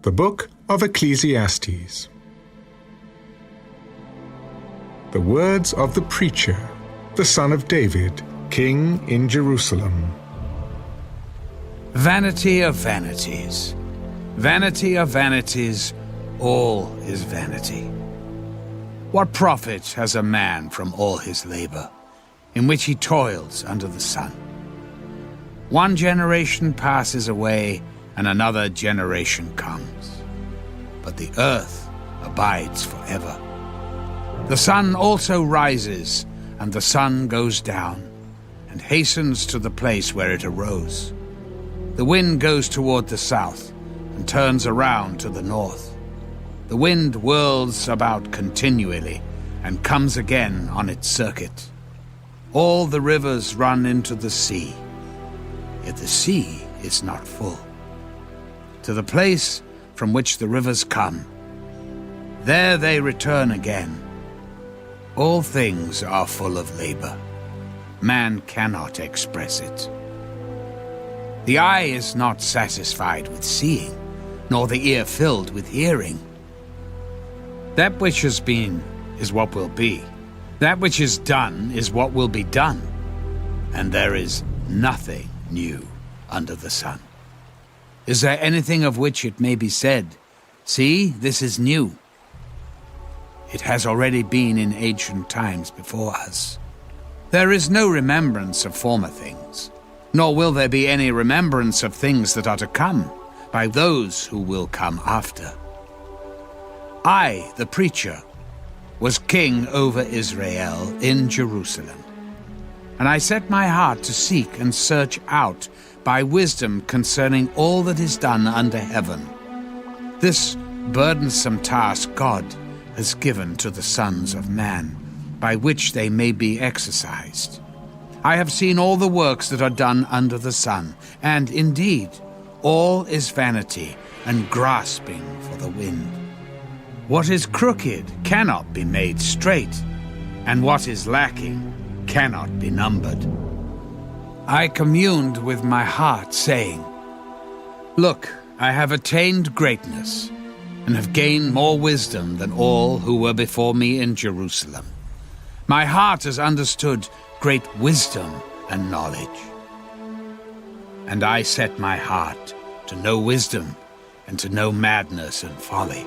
The Book of Ecclesiastes. The words of the preacher, the son of David, king in Jerusalem. Vanity of vanities, vanity of vanities, all is vanity. What profit has a man from all his labor, in which he toils under the sun? One generation passes away, and another generation comes. But the earth abides forever. The sun also rises, and the sun goes down, and hastens to the place where it arose. The wind goes toward the south, and turns around to the north. The wind whirls about continually, and comes again on its circuit. All the rivers run into the sea, yet the sea is not full. To the place from which the rivers come, there they return again. All things are full of labor. Man cannot express it. The eye is not satisfied with seeing, nor the ear filled with hearing. That which has been is what will be. That which is done is what will be done. And there is nothing new under the sun. Is there anything of which it may be said, "See, this is new"? It has already been in ancient times before us. There is no remembrance of former things, nor will there be any remembrance of things that are to come by those who will come after. I, the preacher, was king over Israel in Jerusalem, and I set my heart to seek and search out by wisdom concerning all that is done under heaven. This burdensome task God has given to the sons of man, by which they may be exercised. I have seen all the works that are done under the sun, and indeed, all is vanity and grasping for the wind. What is crooked cannot be made straight, and what is lacking cannot be numbered. I communed with my heart, saying, "Look, I have attained greatness, and have gained more wisdom than all who were before me in Jerusalem. My heart has understood great wisdom and knowledge. And I set my heart to know wisdom, and to know madness and folly.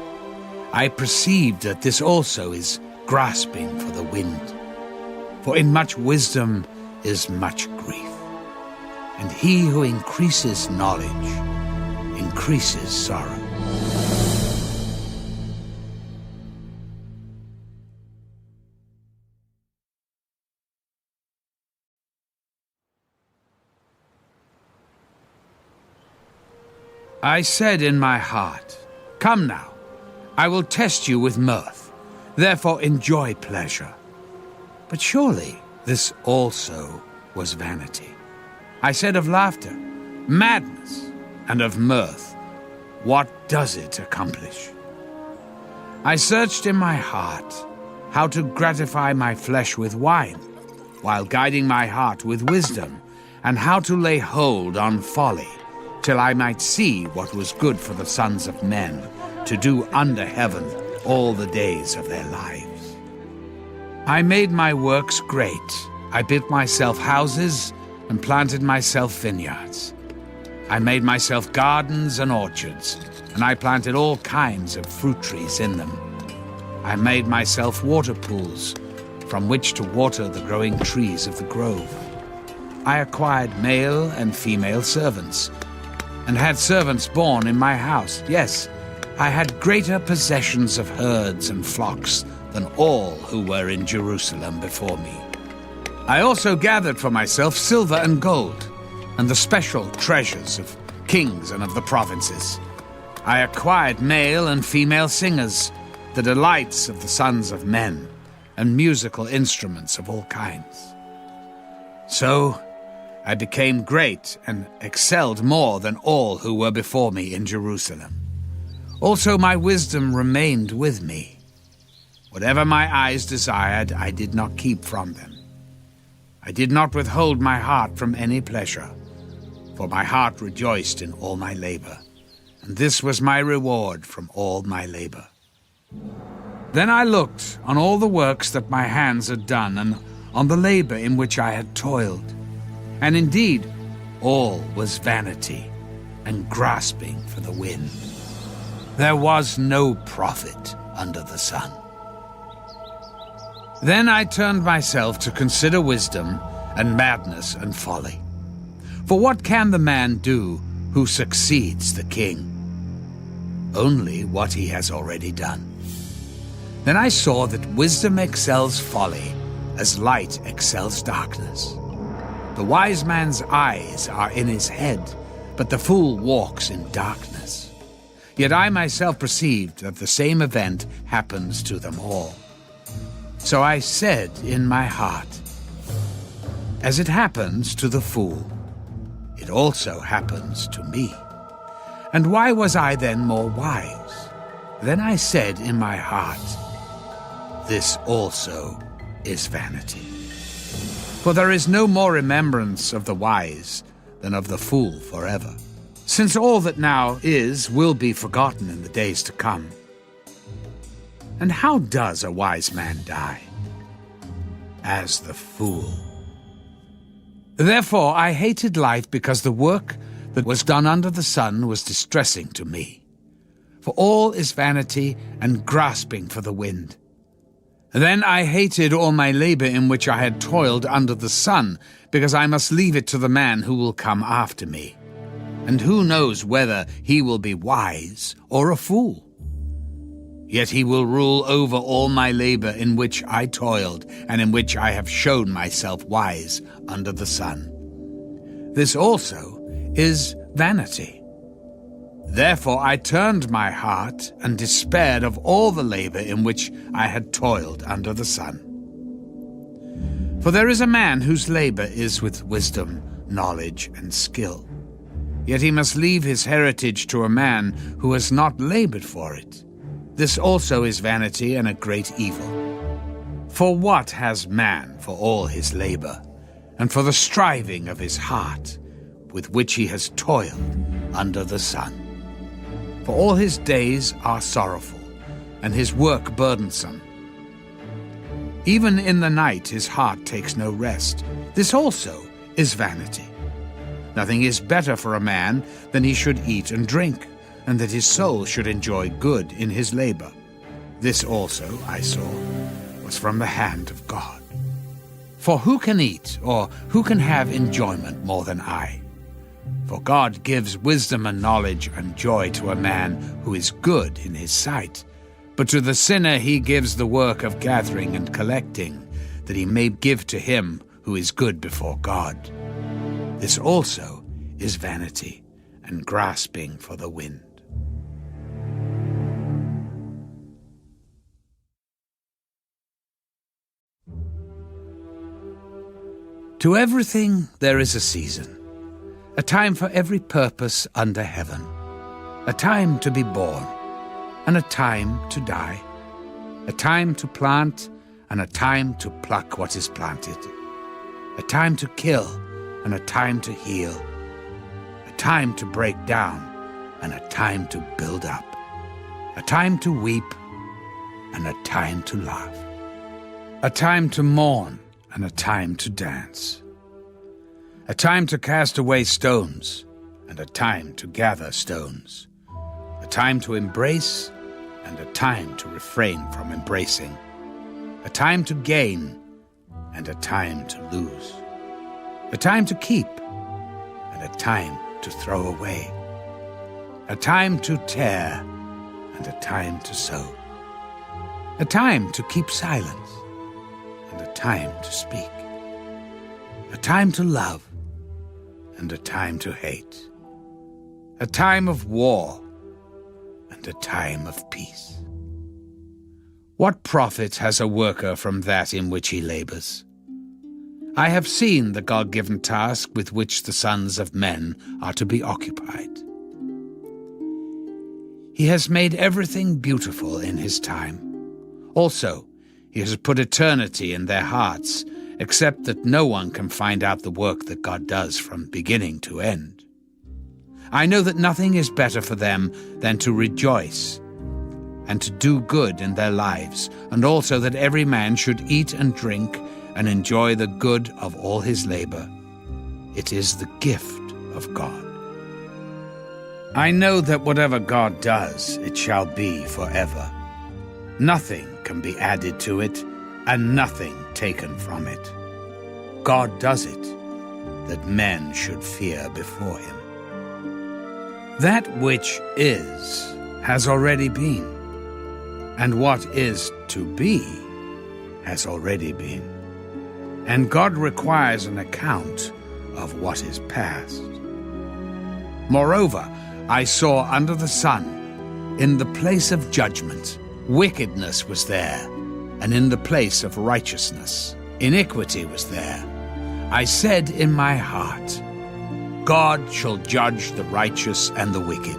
I perceived that this also is grasping for the wind. For in much wisdom is much grief. And he who increases knowledge increases sorrow." I said in my heart, "Come now, I will test you with mirth. Therefore enjoy pleasure." But surely this also was vanity. I said of laughter, "Madness," and of mirth, "What does it accomplish?" I searched in my heart how to gratify my flesh with wine, while guiding my heart with wisdom, and how to lay hold on folly, till I might see what was good for the sons of men, to do under heaven all the days of their lives. I made my works great. I built myself houses and planted myself vineyards. I made myself gardens and orchards, and I planted all kinds of fruit trees in them. I made myself water pools from which to water the growing trees of the grove. I acquired male and female servants, and had servants born in my house. Yes, I had greater possessions of herds and flocks than all who were in Jerusalem before me. I also gathered for myself silver and gold, and the special treasures of kings and of the provinces. I acquired male and female singers, the delights of the sons of men, and musical instruments of all kinds. So I became great and excelled more than all who were before me in Jerusalem. Also my wisdom remained with me. Whatever my eyes desired, I did not keep from them. I did not withhold my heart from any pleasure, for my heart rejoiced in all my labor, and this was my reward from all my labor. Then I looked on all the works that my hands had done, and on the labor in which I had toiled. And indeed, all was vanity and grasping for the wind. There was no profit under the sun. Then I turned myself to consider wisdom and madness and folly. For what can the man do who succeeds the king? Only what he has already done. Then I saw that wisdom excels folly, as light excels darkness. The wise man's eyes are in his head, but the fool walks in darkness. Yet I myself perceived that the same event happens to them all. So I said in my heart, as it happens to the fool, it also happens to me. And why was I then more wise? Then I said in my heart, this also is vanity. For there is no more remembrance of the wise than of the fool forever, since all that now is will be forgotten in the days to come. And how does a wise man die? As the fool. Therefore I hated life, because the work that was done under the sun was distressing to me. For all is vanity and grasping for the wind. Then I hated all my labor in which I had toiled under the sun, because I must leave it to the man who will come after me. And who knows whether he will be wise or a fool? Yet he will rule over all my labor in which I toiled, and in which I have shown myself wise under the sun. This also is vanity. Therefore I turned my heart and despaired of all the labor in which I had toiled under the sun. For there is a man whose labor is with wisdom, knowledge, and skill. Yet he must leave his heritage to a man who has not labored for it. This also is vanity and a great evil. For what has man for all his labor, and for the striving of his heart, with which he has toiled under the sun? For all his days are sorrowful, and his work burdensome. Even in the night his heart takes no rest. This also is vanity. Nothing is better for a man than he should eat and drink, and that his soul should enjoy good in his labor. This also, I saw, was from the hand of God. For who can eat, or who can have enjoyment more than I? For God gives wisdom and knowledge and joy to a man who is good in his sight. But to the sinner he gives the work of gathering and collecting, that he may give to him who is good before God. This also is vanity and grasping for the wind. To everything there is a season, a time for every purpose under heaven, a time to be born, and a time to die, a time to plant, and a time to pluck what is planted, a time to kill, and a time to heal, a time to break down, and a time to build up, a time to weep, and a time to laugh, a time to mourn, and a time to dance, a time to cast away stones, and a time to gather stones, a time to embrace, and a time to refrain from embracing, a time to gain, and a time to lose, a time to keep, and a time to throw away, a time to tear, and a time to sow, a time to keep silence, and a time to speak, a time to love, and a time to hate, a time of war, and a time of peace. What profit has a worker from that in which he labors? I have seen the God-given task with which the sons of men are to be occupied. He has made everything beautiful in his time. Also, he has put eternity in their hearts, except that no one can find out the work that God does from beginning to end. I know that nothing is better for them than to rejoice and to do good in their lives, and also that every man should eat and drink and enjoy the good of all his labor. It is the gift of God. I know that whatever God does, it shall be forever. Nothing can be added to it, and nothing taken from it. God does it, that men should fear before him. That which is has already been, and what is to be has already been. And God requires an account of what is past. Moreover, I saw under the sun, in the place of judgment, wickedness was there, and in the place of righteousness, iniquity was there. I said in my heart, God shall judge the righteous and the wicked,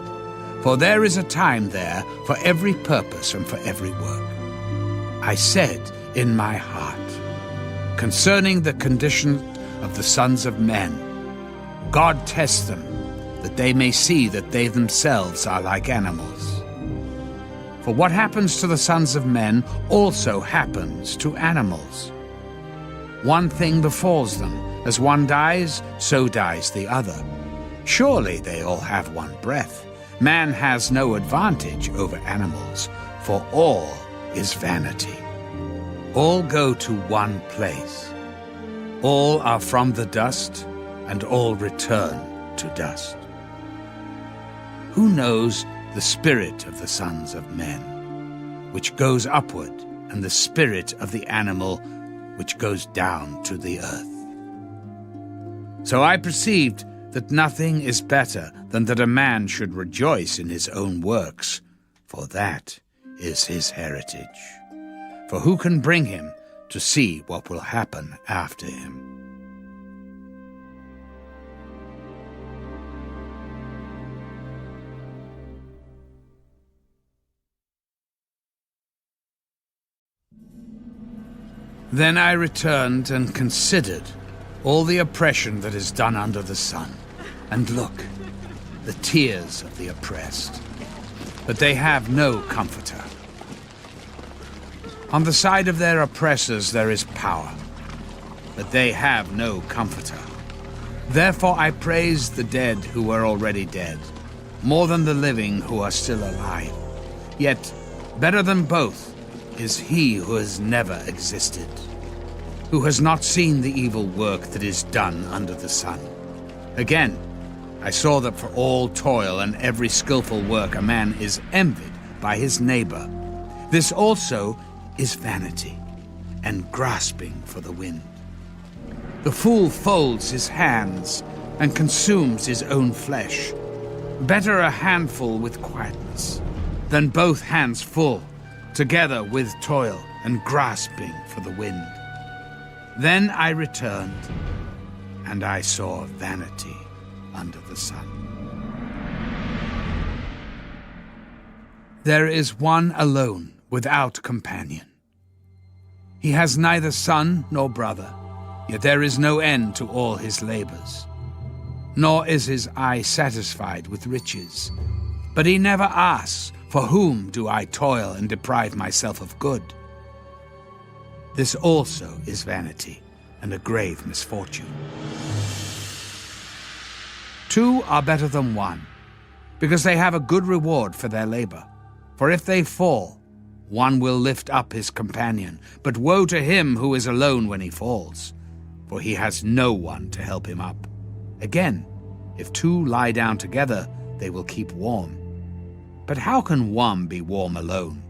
for there is a time there for every purpose and for every work. I said in my heart, concerning the condition of the sons of men, God tests them, that they may see that they themselves are like animals. For what happens to the sons of men also happens to animals. One thing befalls them, as one dies, so dies the other. Surely they all have one breath. Man has no advantage over animals, for all is vanity. All go to one place. All are from the dust, and all return to dust. Who knows the spirit of the sons of men, which goes upward, and the spirit of the animal, which goes down to the earth? So I perceived that nothing is better than that a man should rejoice in his own works, for that is his heritage. For who can bring him to see what will happen after him? Then I returned and considered all the oppression that is done under the sun. And look, the tears of the oppressed, but they have no comforter. On the side of their oppressors there is power, but they have no comforter. Therefore I praise the dead who were already dead, more than the living who are still alive. Yet better than both is he who has never existed, who has not seen the evil work that is done under the sun. Again, I saw that for all toil and every skillful work a man is envied by his neighbor. This also is vanity, and grasping for the wind. The fool folds his hands and consumes his own flesh. Better a handful with quietness than both hands full, together with toil and grasping for the wind. Then I returned, and I saw vanity under the sun. There is one alone, without companion. He has neither son nor brother, yet there is no end to all his labors. Nor is his eye satisfied with riches. But he never asks, for whom do I toil and deprive myself of good? This also is vanity, and a grave misfortune. Two are better than one, because they have a good reward for their labor. For if they fall, one will lift up his companion, but woe to him who is alone when he falls, for he has no one to help him up. Again, if two lie down together, they will keep warm. But how can one be warm alone?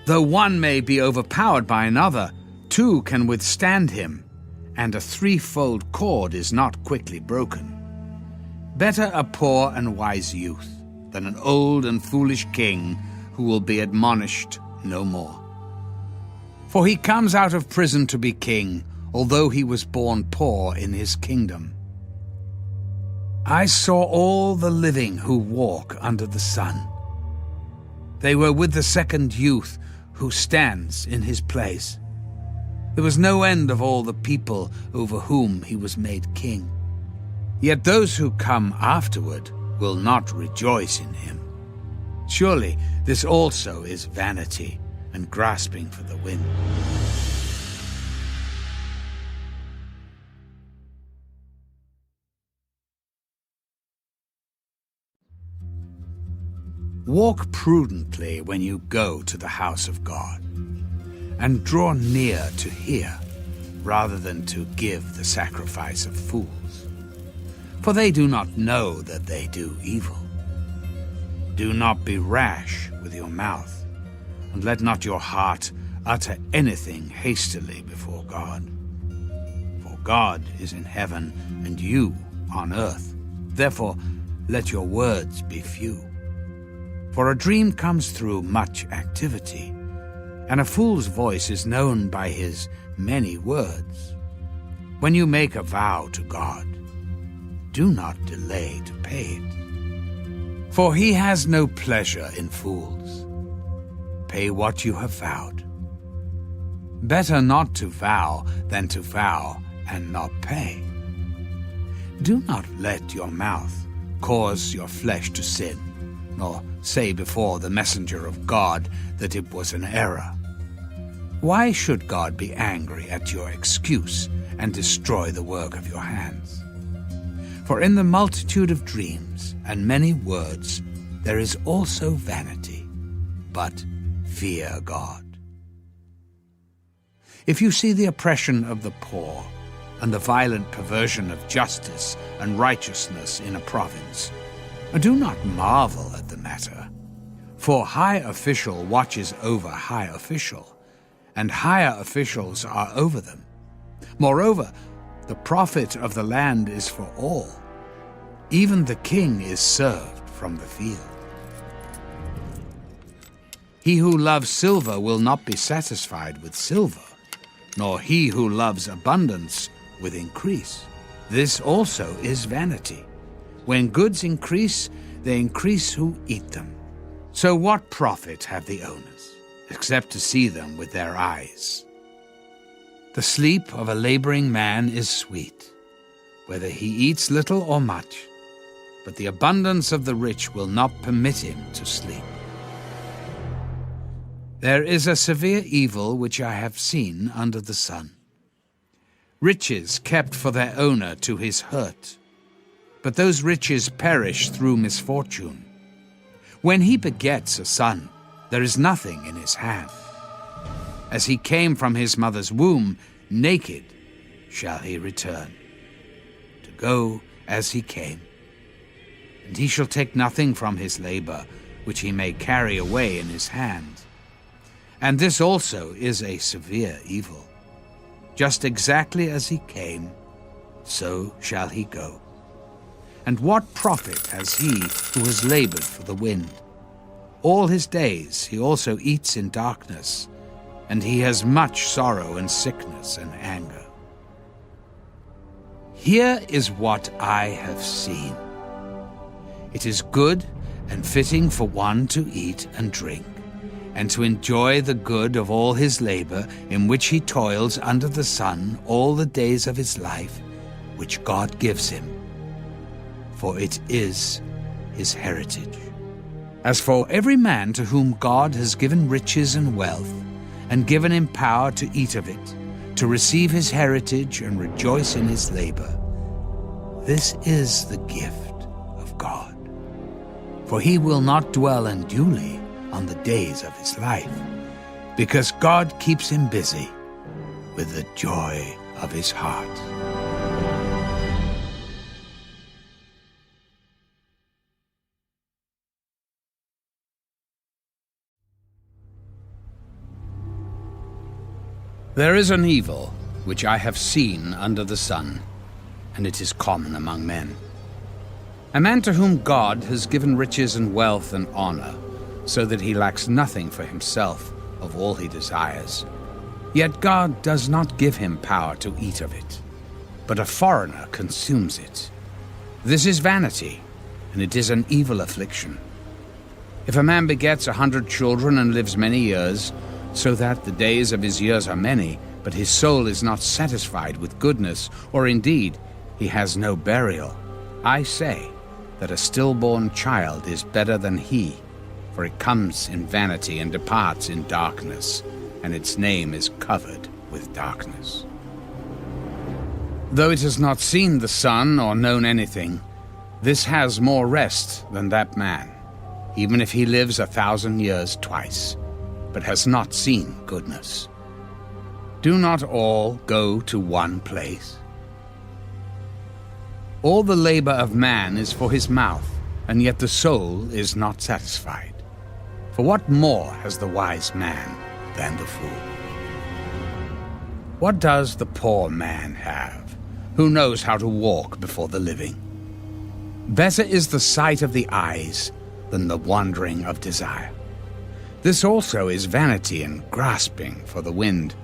Though one may be overpowered by another, two can withstand him, and a threefold cord is not quickly broken. Better a poor and wise youth than an old and foolish king who will be admonished no more. For he comes out of prison to be king, although he was born poor in his kingdom. I saw all the living who walk under the sun. They were with the second youth who stands in his place. There was no end of all the people over whom he was made king. Yet those who come afterward will not rejoice in him. Surely this also is vanity and grasping for the wind. Walk prudently when you go to the house of God, and draw near to hear, rather than to give the sacrifice of fools. For they do not know that they do evil. Do not be rash with your mouth, and let not your heart utter anything hastily before God. For God is in heaven, and you on earth. Therefore, let your words be few. For a dream comes through much activity, and a fool's voice is known by his many words. When you make a vow to God, do not delay to pay it. For he has no pleasure in fools. Pay what you have vowed. Better not to vow than to vow and not pay. Do not let your mouth cause your flesh to sin, nor say before the messenger of God that it was an error. Why should God be angry at your excuse and destroy the work of your hands? For in the multitude of dreams and many words there is also vanity, but fear God. If you see the oppression of the poor and the violent perversion of justice and righteousness in a province, do not marvel at the matter. For high official watches over high official, and higher officials are over them. Moreover, the profit of the land is for all. Even the king is served from the field. He who loves silver will not be satisfied with silver, nor he who loves abundance with increase. This also is vanity. When goods increase, they increase who eat them. So what profit have the owners, except to see them with their eyes? The sleep of a laboring man is sweet, whether he eats little or much, but the abundance of the rich will not permit him to sleep. There is a severe evil which I have seen under the sun. Riches kept for their owner to his hurt, but those riches perish through misfortune. When he begets a son, there is nothing in his hand. As he came from his mother's womb, naked shall he return, to go as he came. And he shall take nothing from his labor, which he may carry away in his hand. And this also is a severe evil. Just exactly as he came, so shall he go. And what profit has he who has labored for the wind? All his days he also eats in darkness, and he has much sorrow and sickness and anger. Here is what I have seen. It is good and fitting for one to eat and drink, and to enjoy the good of all his labor in which he toils under the sun all the days of his life, which God gives him. For it is his heritage. As for every man to whom God has given riches and wealth, and given him power to eat of it, to receive his heritage and rejoice in his labor, this is the gift of God. For he will not dwell unduly on the days of his life, because God keeps him busy with the joy of his heart. There is an evil which I have seen under the sun, and it is common among men. A man to whom God has given riches and wealth and honor, so that he lacks nothing for himself of all he desires. Yet God does not give him power to eat of it, but a foreigner consumes it. This is vanity, and it is an evil affliction. If a man begets 100 children and lives many years, so that the days of his years are many, but his soul is not satisfied with goodness, or indeed he has no burial, I say, that a stillborn child is better than he, for it comes in vanity and departs in darkness, and its name is covered with darkness. Though it has not seen the sun or known anything, this has more rest than that man, even if he lives 1,000 years twice, but has not seen goodness. Do not all go to one place? All the labor of man is for his mouth, and yet the soul is not satisfied. For what more has the wise man than the fool? What does the poor man have, who knows how to walk before the living? Better is the sight of the eyes than the wandering of desire. This also is vanity and grasping for the wind.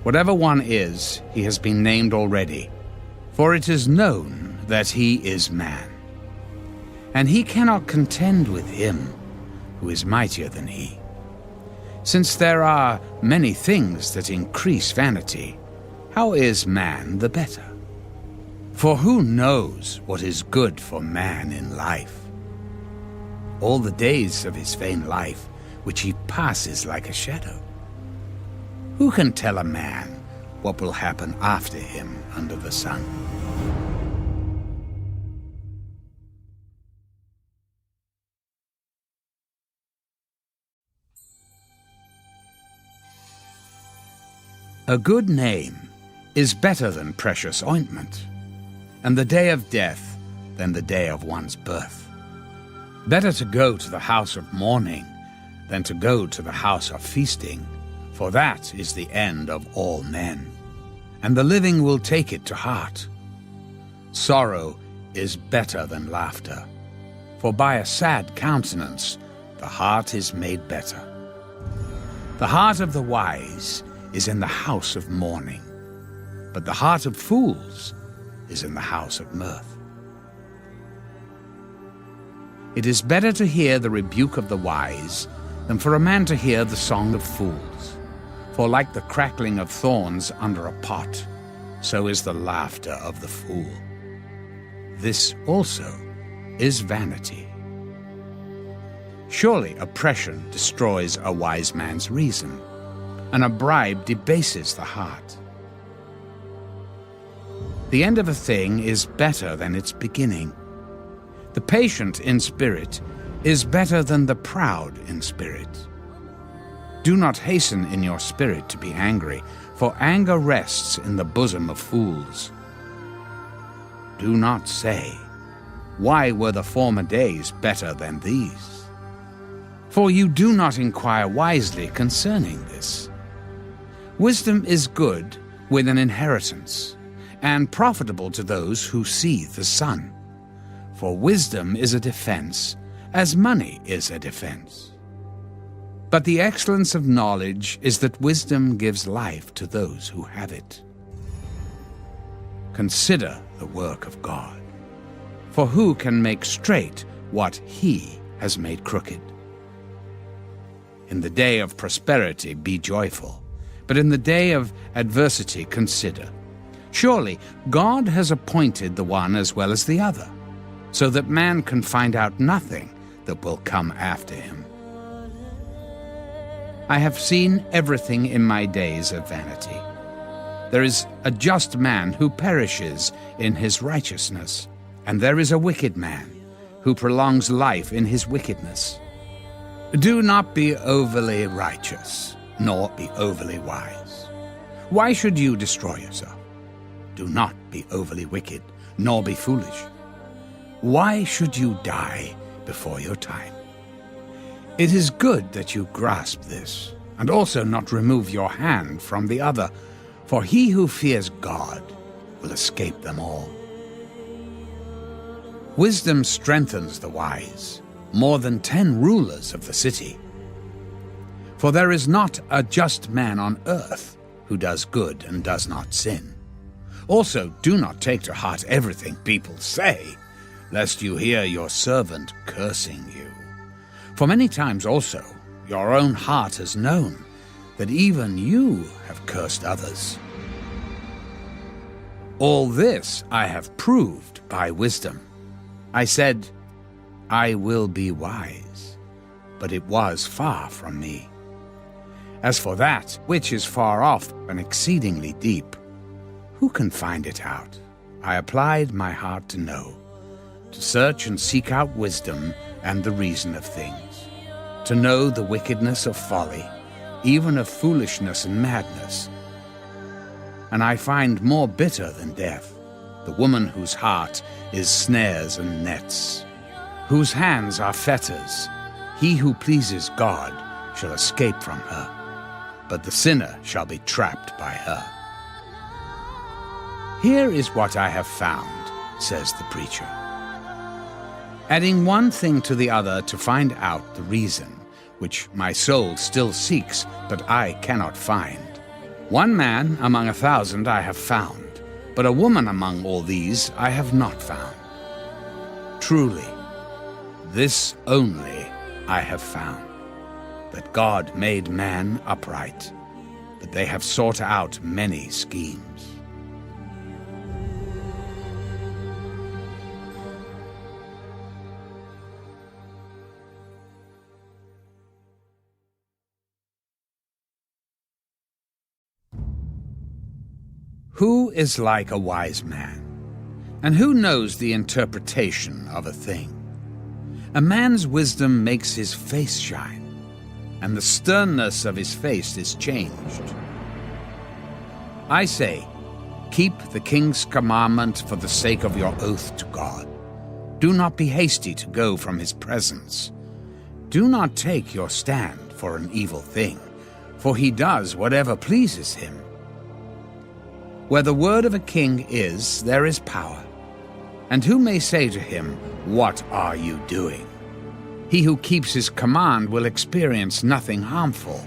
Whatever one is, he has been named already, for it is known that he is man. And he cannot contend with him who is mightier than he. Since there are many things that increase vanity, how is man the better? For who knows what is good for man in life? All the days of his vain life, which he passes like a shadow. Who can tell a man what will happen after him under the sun? A good name is better than precious ointment, and the day of death than the day of one's birth. Better to go to the house of mourning than to go to the house of feasting, for that is the end of all men, and the living will take it to heart. Sorrow is better than laughter, for by a sad countenance the heart is made better. The heart of the wise is in the house of mourning, but the heart of fools is in the house of mirth. It is better to hear the rebuke of the wise than for a man to hear the song of fools. For like the crackling of thorns under a pot, so is the laughter of the fool. This also is vanity. Surely oppression destroys a wise man's reason, and a bribe debases the heart. The end of a thing is better than its beginning. The patient in spirit is better than the proud in spirit. Do not hasten in your spirit to be angry, for anger rests in the bosom of fools. Do not say, "Why were the former days better than these?" For you do not inquire wisely concerning this. Wisdom is good with an inheritance, and profitable to those who see the sun. For wisdom is a defense, as money is a defense. But the excellence of knowledge is that wisdom gives life to those who have it. Consider the work of God, for who can make straight what he has made crooked? In the day of prosperity be joyful, but in the day of adversity consider. Surely God has appointed the one as well as the other, so that man can find out nothing that will come after him. I have seen everything in my days of vanity. There is a just man who perishes in his righteousness, and there is a wicked man who prolongs life in his wickedness. Do not be overly righteous, nor be overly wise. Why should you destroy yourself? Do not be overly wicked, nor be foolish. Why should you die before your time? It is good that you grasp this, and also not remove your hand from the other, for he who fears God will escape them all. Wisdom strengthens the wise, more than 10 rulers of the city. For there is not a just man on earth who does good and does not sin. Also, do not take to heart everything people say, lest you hear your servant cursing you. For many times also your own heart has known that even you have cursed others. All this I have proved by wisdom. I said, I will be wise, but it was far from me. As for that which is far off and exceedingly deep, who can find it out? I applied my heart to know, to search and seek out wisdom and the reason of things, to know the wickedness of folly, even of foolishness and madness. And I find more bitter than death the woman whose heart is snares and nets, whose hands are fetters. He who pleases God shall escape from her, but the sinner shall be trapped by her. Here is what I have found, says the preacher. Adding one thing to the other to find out the reason, which my soul still seeks, but I cannot find. One man among 1,000 I have found, but a woman among all these I have not found. Truly, this only I have found, that God made man upright, but they have sought out many schemes. Who is like a wise man? And who knows the interpretation of a thing? A man's wisdom makes his face shine, and the sternness of his face is changed. I say, keep the king's commandment for the sake of your oath to God. Do not be hasty to go from his presence. Do not take your stand for an evil thing, for he does whatever pleases him. Where the word of a king is, there is power. And who may say to him, "What are you doing?" He who keeps his command will experience nothing harmful.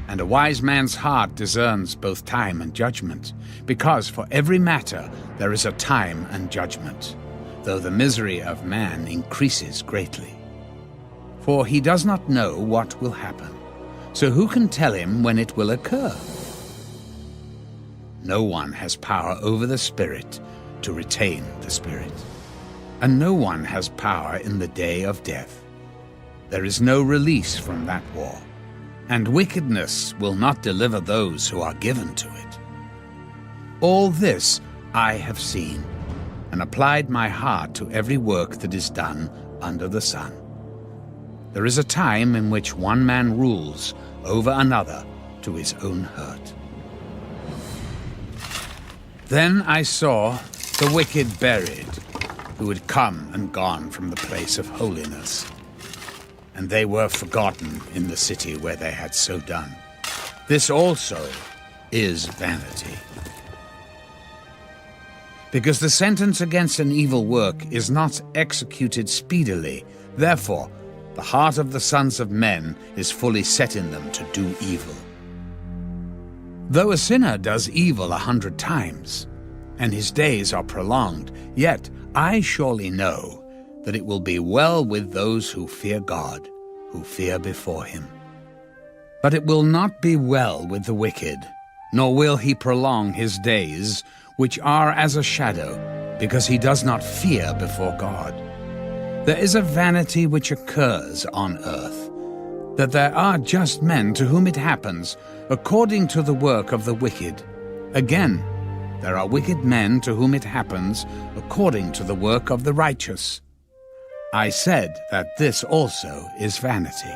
And a wise man's heart discerns both time and judgment, because for every matter there is a time and judgment, though the misery of man increases greatly. For he does not know what will happen, so who can tell him when it will occur? No one has power over the Spirit to retain the Spirit, and no one has power in the day of death. There is no release from that war, and wickedness will not deliver those who are given to it. All this I have seen, and applied my heart to every work that is done under the sun. There is a time in which one man rules over another to his own hurt. Then I saw the wicked buried, who had come and gone from the place of holiness, and they were forgotten in the city where they had so done. This also is vanity. Because the sentence against an evil work is not executed speedily, therefore the heart of the sons of men is fully set in them to do evil. Though a sinner does evil 100 times, and his days are prolonged, yet I surely know that it will be well with those who fear God, who fear before him. But it will not be well with the wicked, nor will he prolong his days, which are as a shadow, because he does not fear before God. There is a vanity which occurs on earth, that there are just men to whom it happens according to the work of the wicked. Again, there are wicked men to whom it happens according to the work of the righteous. I said that this also is vanity.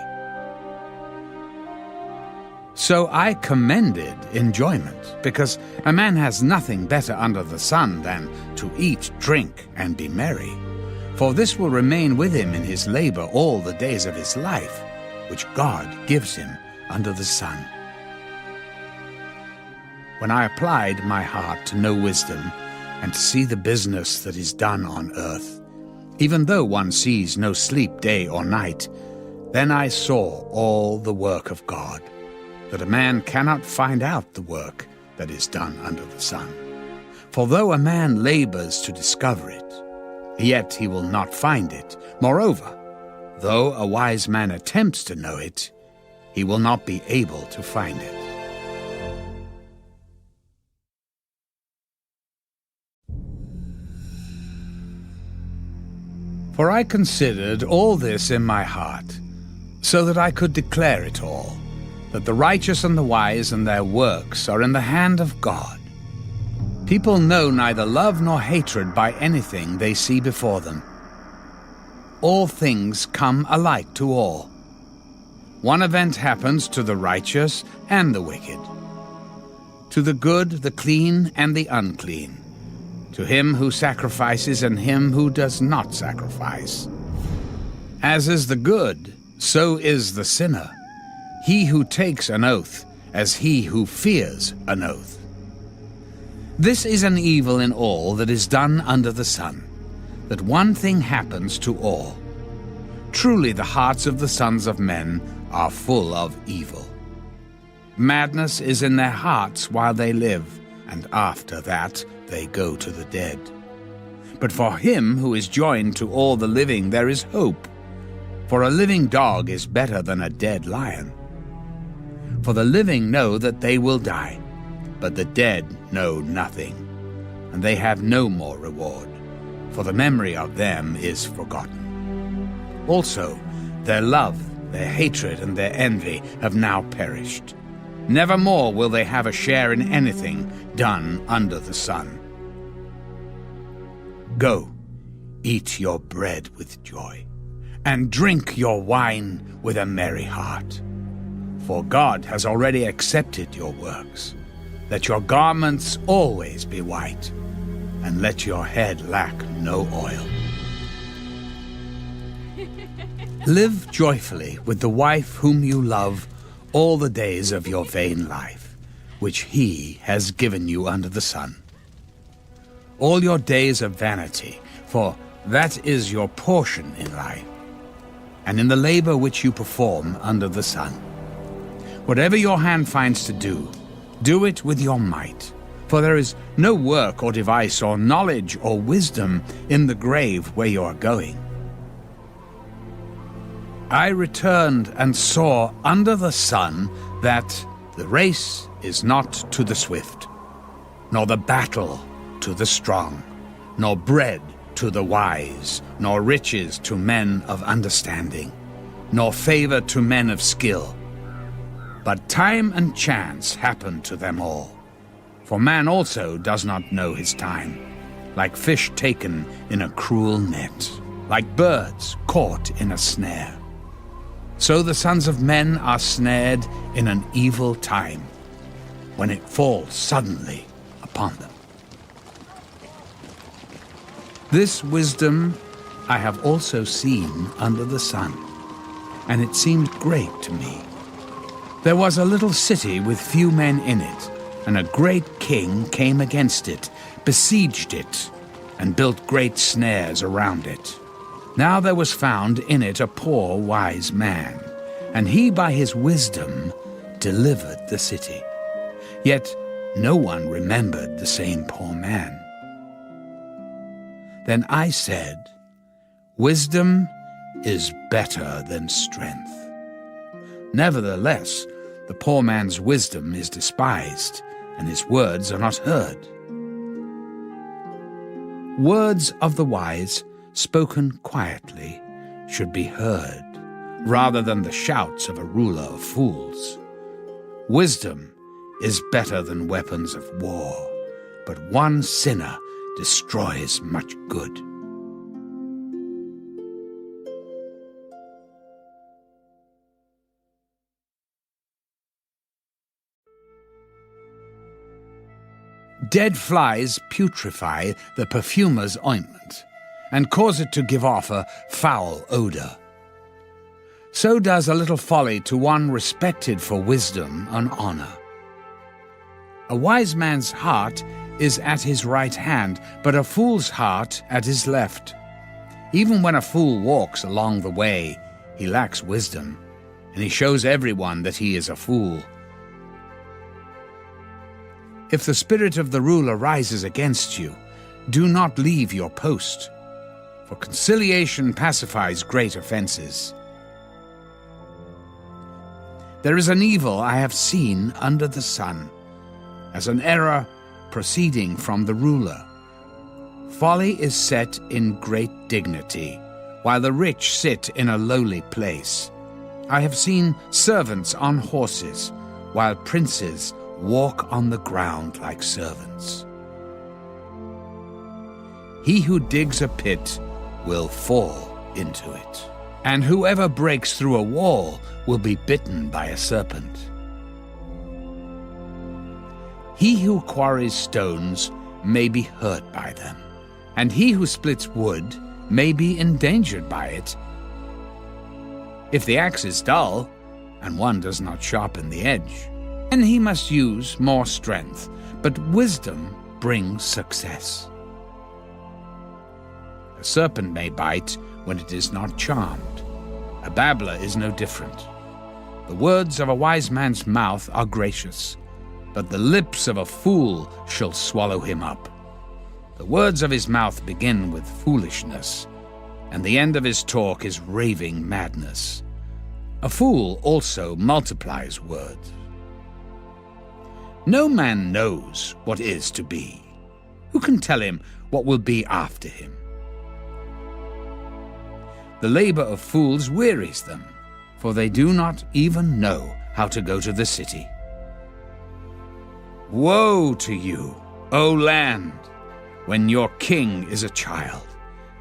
So I commended enjoyment, because a man has nothing better under the sun than to eat, drink, and be merry. For this will remain with him in his labor all the days of his life, which God gives him under the sun. When I applied my heart to know wisdom, and to see the business that is done on earth, even though one sees no sleep day or night, then I saw all the work of God, that a man cannot find out the work that is done under the sun. For though a man labors to discover it, yet he will not find it. Moreover, though a wise man attempts to know it, he will not be able to find it. For I considered all this in my heart, so that I could declare it all, that the righteous and the wise and their works are in the hand of God. People know neither love nor hatred by anything they see before them. All things come alike to all. One event happens to the righteous and the wicked, to the good, the clean, and the unclean, to him who sacrifices and him who does not sacrifice. As is the good, so is the sinner, he who takes an oath as he who fears an oath. This is an evil in all that is done under the sun, that one thing happens to all. Truly the hearts of the sons of men are full of evil. Madness is in their hearts while they live, and after that they go to the dead. But for him who is joined to all the living there is hope. For a living dog is better than a dead lion. For the living know that they will die, but the dead know nothing, and they have no more reward, for the memory of them is forgotten. Also, their love, their hatred, and their envy have now perished. Never more will they have a share in anything done under the sun. Go, eat your bread with joy, and drink your wine with a merry heart. For God has already accepted your works. Let your garments always be white, and let your head lack no oil. Live joyfully with the wife whom you love all the days of your vain life, which he has given you under the sun. All your days of vanity, for that is your portion in life, and in the labor which you perform under the sun. Whatever your hand finds to do, do it with your might, for there is no work or device or knowledge or wisdom in the grave where you are going. I returned and saw under the sun that the race is not to the swift, nor the battle to the strong, nor bread to the wise, nor riches to men of understanding, nor favor to men of skill. But time and chance happen to them all. For man also does not know his time, like fish taken in a cruel net, like birds caught in a snare. So the sons of men are snared in an evil time, when it falls suddenly upon them. This wisdom I have also seen under the sun, and it seemed great to me. There was a little city with few men in it, and a great king came against it, besieged it, and built great snares around it. Now there was found in it a poor wise man, and he by his wisdom delivered the city. Yet no one remembered the same poor man. Then I said, Wisdom is better than strength. Nevertheless, the poor man's wisdom is despised, and his words are not heard. Words of the wise, spoken quietly, should be heard, rather than the shouts of a ruler of fools. Wisdom is better than weapons of war, but one sinner destroys much good. Dead flies putrefy the perfumer's ointment, and cause it to give off a foul odor. So does a little folly to one respected for wisdom and honor. A wise man's heart is at his right hand, but a fool's heart at his left. Even when a fool walks along the way, he lacks wisdom, and he shows everyone that he is a fool. If the spirit of the ruler rises against you, do not leave your post, for conciliation pacifies great offenses. There is an evil I have seen under the sun, as an error proceeding from the ruler. Folly is set in great dignity, while the rich sit in a lowly place. I have seen servants on horses, while princes walk on the ground like servants. He who digs a pit will fall into it, and whoever breaks through a wall will be bitten by a serpent. He who quarries stones may be hurt by them, and he who splits wood may be endangered by it. If the axe is dull, and one does not sharpen the edge, then he must use more strength, but wisdom brings success. A serpent may bite when it is not charmed. A babbler is no different. The words of a wise man's mouth are gracious, but the lips of a fool shall swallow him up. The words of his mouth begin with foolishness, and the end of his talk is raving madness. A fool also multiplies words. No man knows what is to be. Who can tell him what will be after him? The labor of fools wearies them, for they do not even know how to go to the city. Woe to you, O land, when your king is a child,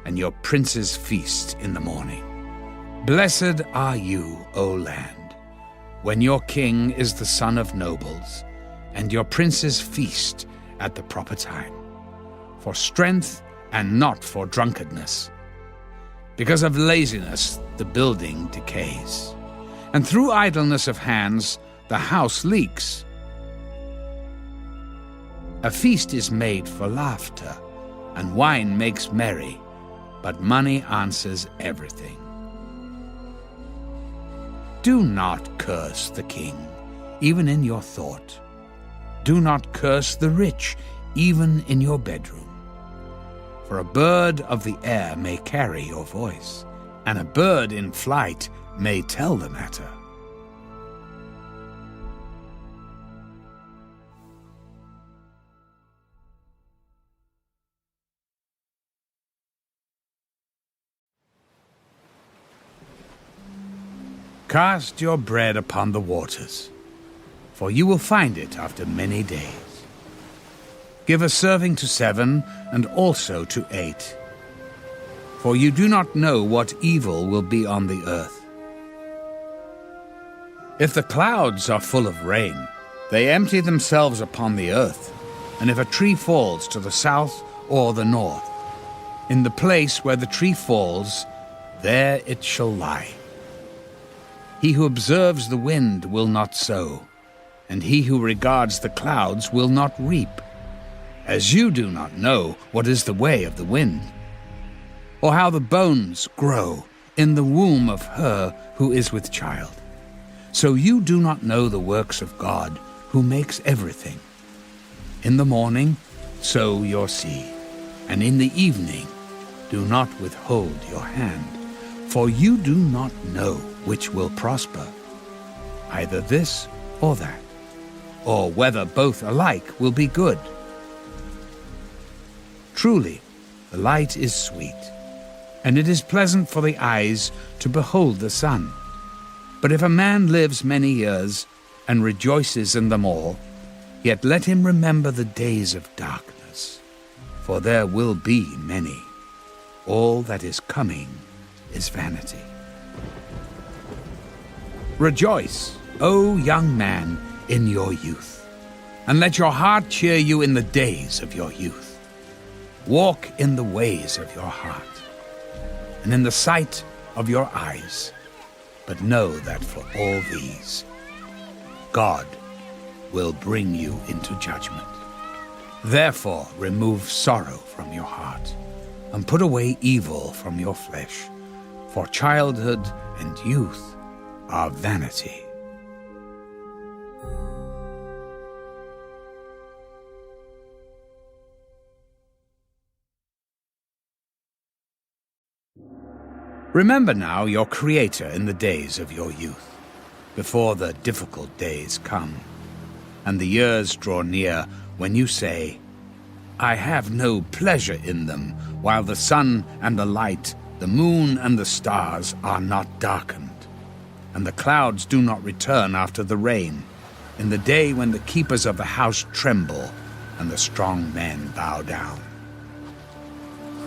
and your princes feast in the morning. Blessed are you, O land, when your king is the son of nobles, and your princes feast at the proper time, for strength and not for drunkenness. Because of laziness the building decays, and through idleness of hands the house leaks. A feast is made for laughter, and wine makes merry, but money answers everything. Do not curse the king, even in your thought. Do not curse the rich, even in your bedroom. For a bird of the air may carry your voice, and a bird in flight may tell the matter. Cast your bread upon the waters, for you will find it after many days. Give a serving to 7 and also to 8, for you do not know what evil will be on the earth. If the clouds are full of rain, they empty themselves upon the earth, and if a tree falls to the south or the north, in the place where the tree falls, there it shall lie. He who observes the wind will not sow, and he who regards the clouds will not reap. As you do not know what is the way of the wind, or how the bones grow in the womb of her who is with child, so you do not know the works of God, who makes everything. In the morning sow your seed, and in the evening do not withhold your hand, for you do not know which will prosper, either this or that, or whether both alike will be good. Truly, the light is sweet, and it is pleasant for the eyes to behold the sun. But if a man lives many years and rejoices in them all, yet let him remember the days of darkness, for there will be many. All that is coming is vanity. Rejoice, O young man, in your youth, and let your heart cheer you in the days of your youth. Walk in the ways of your heart, and in the sight of your eyes, but know that for all these, God will bring you into judgment. Therefore remove sorrow from your heart, and put away evil from your flesh, for childhood and youth are vanity. Remember now your Creator in the days of your youth, before the difficult days come, and the years draw near when you say, I have no pleasure in them, while the sun and the light the moon and the stars are not darkened, and the clouds do not return after the rain, in the day when the keepers of the house tremble and the strong men bow down.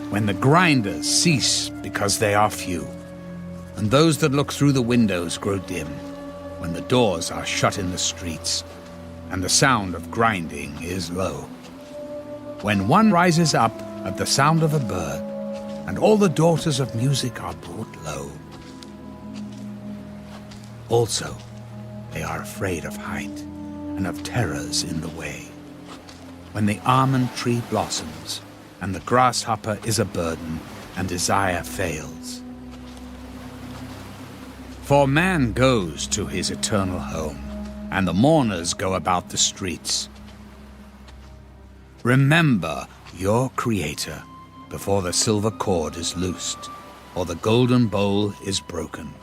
When the grinders cease because they are few, and those that look through the windows grow dim, when the doors are shut in the streets, and the sound of grinding is low. When one rises up at the sound of a bird, and all the daughters of music are brought low. Also, they are afraid of height, and of terrors in the way. When the almond tree blossoms, and the grasshopper is a burden, and desire fails. For man goes to his eternal home, and the mourners go about the streets. Remember your Creator before the silver cord is loosed, or the golden bowl is broken,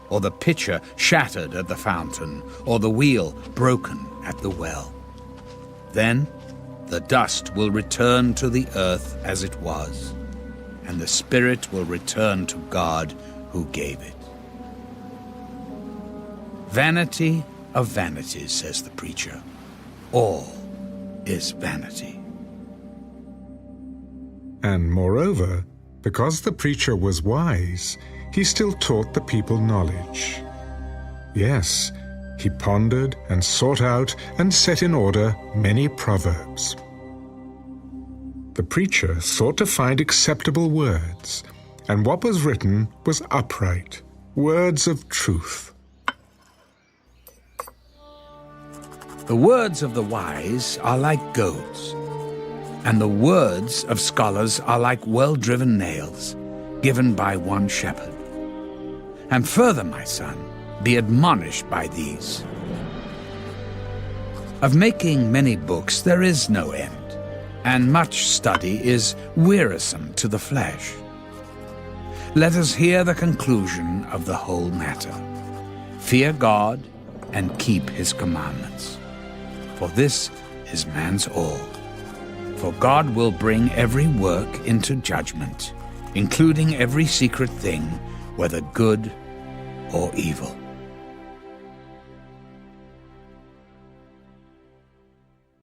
or the pitcher shattered at the fountain, or the wheel broken at the well. Then the dust will return to the earth as it was, and the spirit will return to God who gave it. Vanity of vanities, says the preacher. All is vanity. And moreover, because the preacher was wise, he still taught the people knowledge. Yes, he pondered and sought out and set in order many proverbs. The preacher sought to find acceptable words, and what was written was upright, words of truth. The words of the wise are like goads, and the words of scholars are like well-driven nails, given by one shepherd. And further, my son, be admonished by these. Of making many books there is no end, and much study is wearisome to the flesh. Let us hear the conclusion of the whole matter. Fear God and keep his commandments, for this is man's all. For God will bring every work into judgment, including every secret thing, whether good or evil.